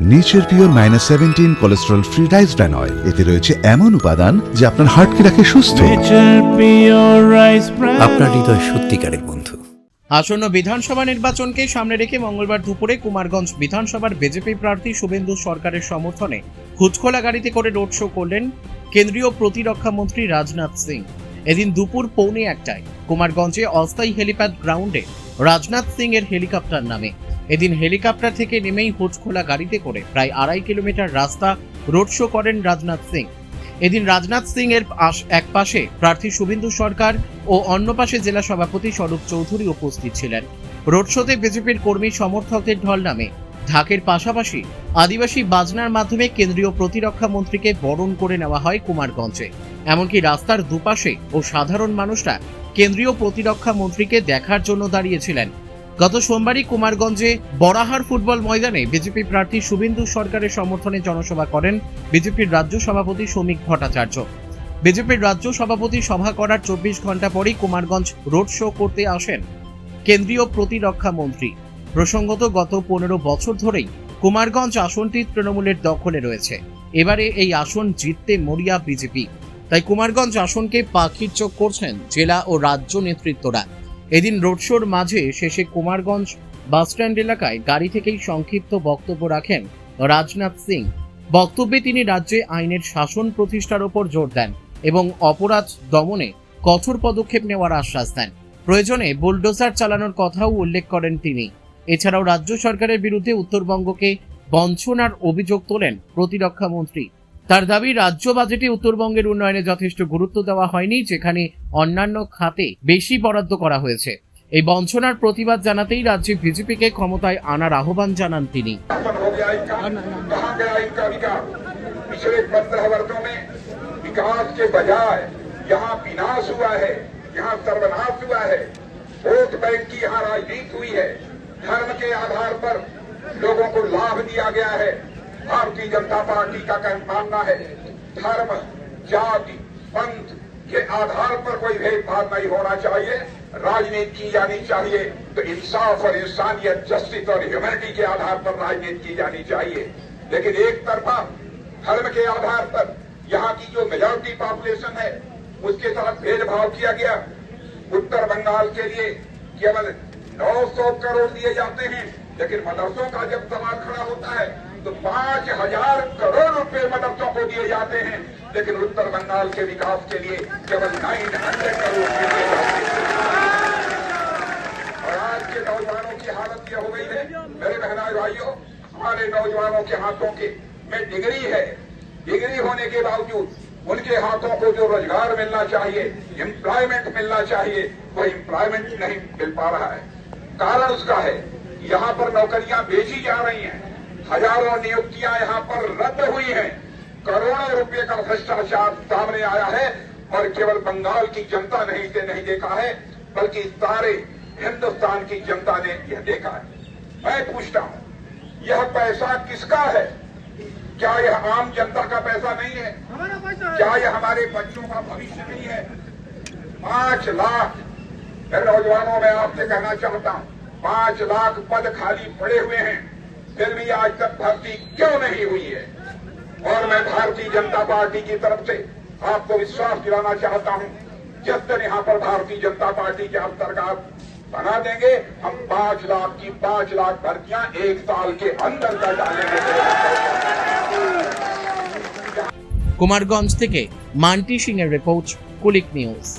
Nature pure -17 cholesterol free rice bran oil, এতে রয়েছে এমন উপাদান যা আপনার হার্টকে রাখে সুস্থ। আপনার হৃদয় সত্যিকারের বন্ধু। আসন্ন বিধানসভা নির্বাচনকে সামনে রেখে মঙ্গলবার দুপুরে কুমারগঞ্জ বিধানসভার বিজেপি প্রার্থী শুভেন্দু সরকারের সমর্থনে হুজখোলা গাড়িতে করে রোড শো করলেন কেন্দ্রীয় প্রতিরক্ষা মন্ত্রী রাজনাথ সিং। এদিন দুপুর 1:15টায় কুমারগঞ্জে অস্থায়ী হেলিপ্যাড গ্রাউন্ডে রাজনাথ সিং এর হেলিকপ্টার নামে। এদিন হেলিকপ্টার থেকে নেমেই হুজখোলা গাড়িতে করে প্রায় 2.5 কিলোমিটার রাস্তা রোড শো করেন রাজনাথ সিং। এদিন রাজনাথ সিং এর এক পাশে প্রার্থী শুভেন্দু সরকার ও অন্য পাশে জেলা সভাপতি স্বরূপ চৌধুরী উপস্থিত ছিলেন। রোড শোতে বিজেপির কর্মী সমর্থকদের ঢল নামে। ঢাকের পাশাপাশি আদিবাসী বাজনার মাধ্যমে কেন্দ্রীয় প্রতিরক্ষা মন্ত্রীকে বরণ করে নেওয়া হয় কুমারগঞ্জে। এমনকি রাস্তার দুপাশে ও সাধারণ মানুষরা কেন্দ্রীয় প্রতিরক্ষা মন্ত্রীকে দেখার জন্য দাঁড়িয়েছিলেন। গত সোমবারই কুমারগঞ্জে বরাহার ফুটবল ময়দানে বিজেপি প্রার্থী শুভেন্দু সরকারের সমর্থনে জনসভা করেন বিজেপির রাজ্য সভাপতি শ্রমিক ভট্টাচার্য। বিজেপির রাজ্য সভাপতি সভা করার 24 ঘন্টা পরই কুমারগঞ্জ রোড শো করতে আসেন কেন্দ্রীয় প্রতিরক্ষা মন্ত্রী। প্রসঙ্গত গত 15 বছর ধরেই কুমারগঞ্জ আসনটি তৃণমূলের দখলে রয়েছে। এবারে এই আসন জিততে মরিয়া বিজেপি, তাই কুমারগঞ্জ আসনকে পাখির চোখ করছেন জেলা ও রাজ্য নেতৃত্বরা। এদিন রোড শোর মাঝে শেষে কুমারগঞ্জ বাসস্ট্যান্ড এলাকায় গাড়ি থেকেই সংক্ষিপ্ত বক্তব্য রাখেন রাজনাথ সিং। বক্তব্যে তিনি রাজ্যে আইনের শাসন প্রতিষ্ঠার ওপর জোর দেন এবং অপরাধ দমনে কঠোর পদক্ষেপ নেওয়ার আশ্বাস দেন। প্রয়োজনে বুলডোজার চালানোর কথাও উল্লেখ করেন তিনি। এছাড়াও রাজ্য সরকারের বিরুদ্ধে উত্তরবঙ্গকে বঞ্চনার অভিযোগ তোলেন প্রতিরক্ষা মন্ত্রী। তার দাবি, রাজ্য বাজেটে উত্তরবঙ্গের উন্নয়নে যথেষ্ট গুরুত্ব দেওয়া হয়নি, যেখানে অন্যান্য খাতে বেশি বরাদ্দ করা হয়েছে। এই বঞ্চনার প্রতিবাদ জানাতেই রাজ্যে বিজেপিকে ক্ষমতায় আনার আহ্বান জানান তিনি। पिछले 15 वर्षों में विकास के बजाय यहाँ विनाश हुआ है, यहाँ सर्वनाश हुआ है। वोट बैंक की यहाँ राजनीति हुई है। धर्म के आधार पर लोगों को लाभ दिया गया है। भारतीय जनता पार्टी का मानना है धर्म, जाति, पंथ के आधार पर कोई भेदभाव नहीं होना चाहिए। राजनीति की जानी चाहिए तो इंसाफ और इंसानियत, जस्टिस और ह्यूमैनिटी के आधार पर राजनीति की जानी चाहिए। लेकिन एक तरफा धर्म के आधार पर यहाँ की जो मेजॉरिटी पॉपुलेशन है उसके साथ भेदभाव किया गया। उत्तर बंगाल के लिए केवल 900 करोड़ दिए जाते हैं, लेकिन मदरसों का जब सवाल खड़ा होता है तो 5000 करोड़ रुपए मदरसों को दिए जाते हैं, लेकिन उत्तर बंगाल के विकास के लिए केवल 900 करोड़ दिए जाते हैं। और आज के नौजवानों की हालत यह हो गई है, मेरे बहनों भाइयों, हमारे नौजवानों के हाथों के में डिग्री है। डिग्री होने के बावजूद उनके हाथों को जो रोजगार मिलना चाहिए, एम्प्लॉयमेंट मिलना चाहिए, वो एम्प्लॉयमेंट नहीं मिल पा रहा है। कारण उसका है यहाँ पर नौकरियां बेची जा रही हैं, हजारों नियुक्तियां यहाँ पर रद्द हुई हैं, करोड़ों रुपए का भ्रष्टाचार सामने आया है। और केवल बंगाल की जनता ने इसे नहीं देखा है, बल्कि सारे हिंदुस्तान की जनता ने यह देखा है। मैं पूछता हूँ, यह पैसा किसका है? क्या यह आम जनता का पैसा नहीं है? क्या यह हमारे बच्चों का भविष्य नहीं है? 5 लाख मेरे नौजवानों, मैं आपसे कहना चाहता हूँ, 5 लाख पद खाली पड़े हुए हैं, फिर भी आज तक भर्ती क्यों नहीं हुई है? और मैं भारतीय जनता पार्टी की तरफ से आपको विश्वास दिलाना चाहता हूँ, जिस दिन यहाँ पर भारतीय जनता पार्टी के आप सरकार बना देंगे, हम 5 लाख की 5 लाख भर्तियां 1 साल के अंदर कर डालेंगे। কুমারগঞ্জ থেকে মান্টি সিং এর রিপোর্ট, কুলিক নিউজ।